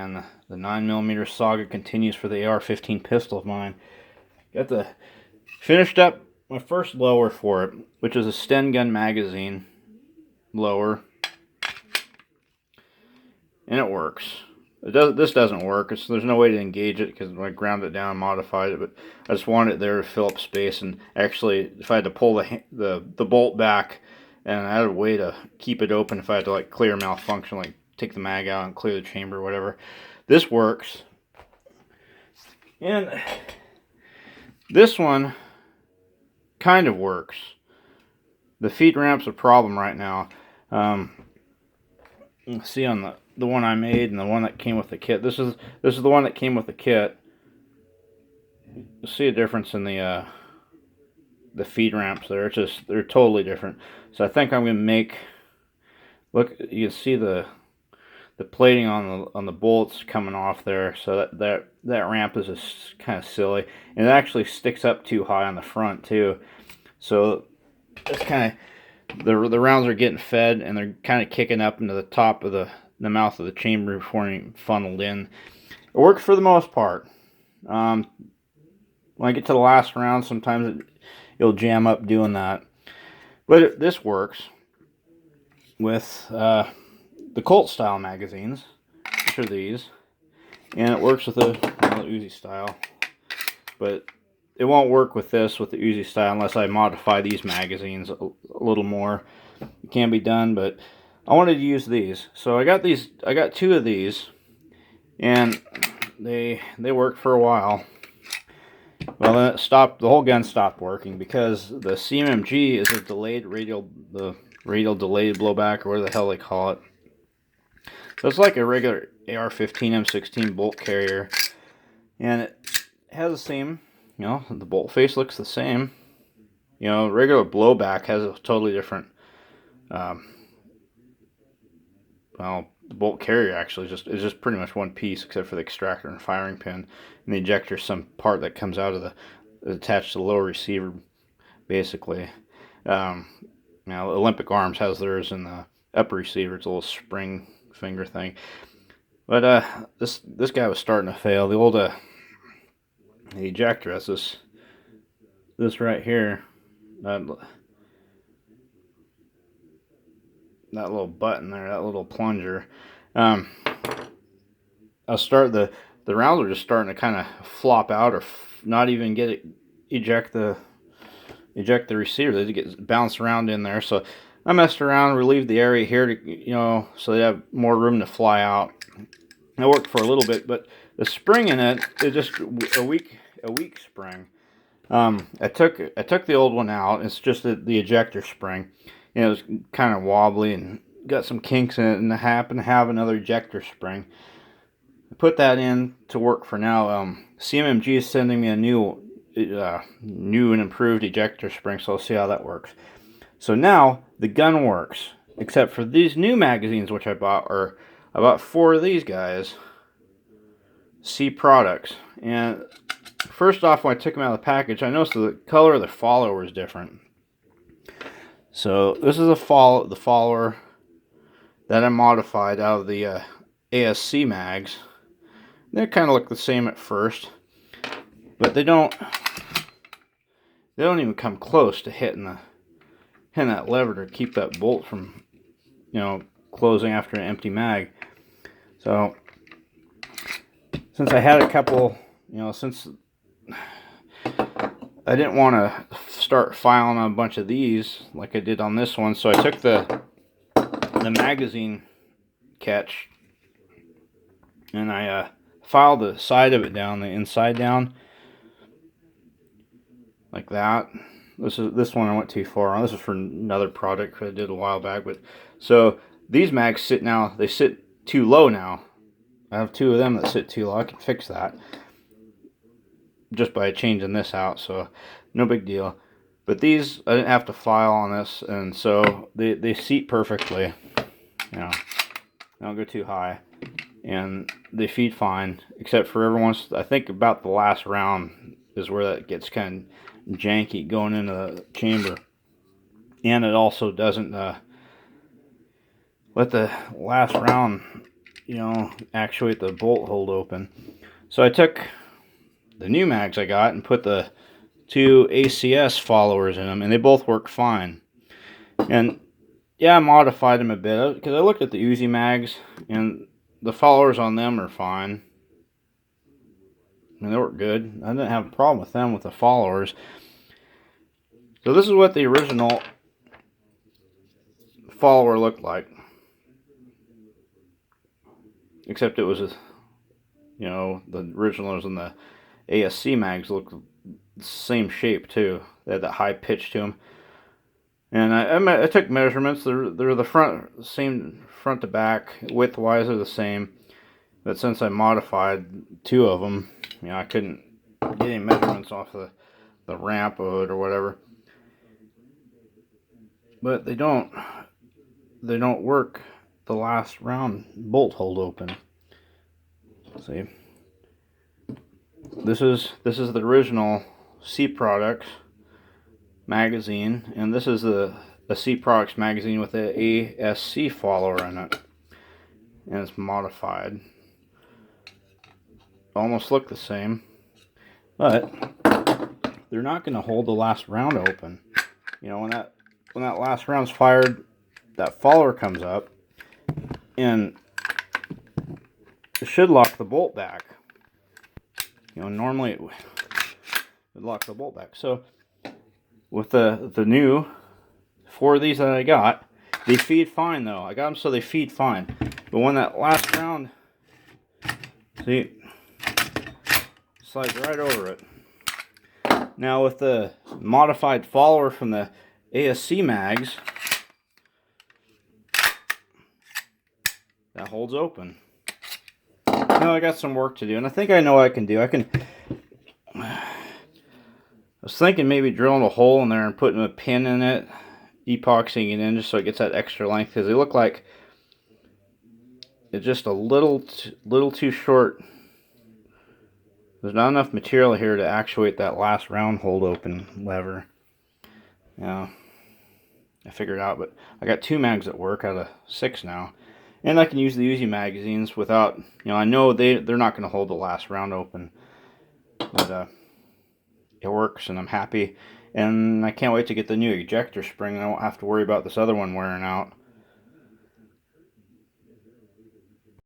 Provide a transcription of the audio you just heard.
and the 9mm saga continues for the AR-15 pistol of mine. Finished up my first lower for it, which is a Sten gun magazine lower, and it works. This doesn't work. There's no way to engage it because I ground it down and modified it, but I just wanted it there to fill up space. And actually, if I had to pull the bolt back, and I had a way to keep it open if I had to like clear malfunction, like take the mag out and clear the chamber or whatever, this works. And this one kind of works. The feed ramp's a problem right now. See on the one I made and the one that came with the kit. This is the one that came with the kit. You'll see a difference in the feed ramps there. They're totally different. So I think I'm gonna make. Look, you can see the plating on the bolts coming off there. So that ramp is just kind of silly, and it actually sticks up too high on the front too. So it's kind of the rounds are getting fed and they're kind of kicking up into the top of the mouth of the chamber before being funneled in. It works for the most part. When I get to the last round, sometimes it'll jam up doing that. But this works with the Colt style magazines, which are these, and it works with the Uzi style. But it won't work with the Uzi style unless I modify these magazines a little more. It can be done, but I wanted to use these. So I got two of these, and they worked for a while. Well, then the whole gun stopped working because the CMMG is a the radial delayed blowback, or whatever the hell they call it. So it's like a regular AR-15 M16 bolt carrier, and it has the same. The bolt face looks the same. Regular blowback has a totally different. The bolt carrier actually is just pretty much one piece, except for the extractor and firing pin, and the ejector is some part that comes out of attached to the lower receiver, basically. Olympic Arms has theirs in the upper receiver. It's a little spring finger thing. But this guy was starting to fail. The old the ejector has this right here, that little button there, that little plunger. The rounds are just starting to kind of flop out, or not even eject the receiver. They get bounced around in there. So I messed around, relieved the area here to so they have more room to fly out. It worked for a little bit, but the spring in it is just a weak spring. I took the old one out. It's just the ejector spring. It was kind of wobbly and got some kinks in it, and I happen to have another ejector spring. I put that in to work for now. CMMG is sending me a new and improved ejector spring, so I'll see how that works. So now the gun works, except for these new magazines which I bought. I bought 4 of these guys, C products, and first off, when I took them out of the package, I noticed the color of the follower is different. So this is the follower that I modified out of the ASC mags. They kind of look the same at first, but they don't even come close to hitting that lever to keep that bolt from closing after an empty mag. So since I had a couple, since I didn't want to start filing on a bunch of these like I did on this one, so I took the magazine catch and I filed the side of it down, the inside down, like that. This one I went too far on. This is for another product I did a while back, but so these mags sit too low now. I have 2 of them that sit too low. I can fix that just by changing this out, so no big deal. But these, I didn't have to file on this, and so they seat perfectly. They don't go too high, and they feed fine, except for every once, I think about the last round is where that gets kind of janky going into the chamber. And it also doesn't let the last round you know, actuate the bolt hold open. So I took the new mags I got and put the two ACS followers in them, and they both work fine. And yeah, I modified them a bit because I looked at the Uzi mags, and the followers on them are fine. I mean, they work good. I didn't have a problem with them with the followers. So this is what the original follower looked like, except it was, you know, the originals and the ASC mags look the same shape too. They had that high pitch to them. And I took measurements. They're the same front to back, width-wise they're the same. But since I modified two of them, you know, I couldn't get any measurements off the ramp of it or whatever. But they don't work the last round bolt hold open. See, this is the original C Products magazine, and this is the C Products magazine with the ASC follower in it, and it's modified. Almost look the same, but they're not going to hold the last round open. You know, when that last round's fired, that follower comes up, and it should lock the bolt back. You know, normally it would lock the bolt back. So with the new 4 of these that I got, they feed fine though. I got them so they feed fine. But when that last round, see, slides right over it. Now with the modified follower from the ASC mags, that holds open. Now I got some work to do, and I think I know what I can do. I was thinking maybe drilling a hole in there and putting a pin in it, epoxying it in just so it gets that extra length, because they look like it's just a little too short. There's not enough material here to actuate that last round hold open lever. Yeah, I figured out, but I got 2 mags at work out of 6 now. And I can use the Uzi magazines without, you know, I know they're not going to hold the last round open. But it works, and I'm happy. And I can't wait to get the new ejector spring. I won't have to worry about this other one wearing out.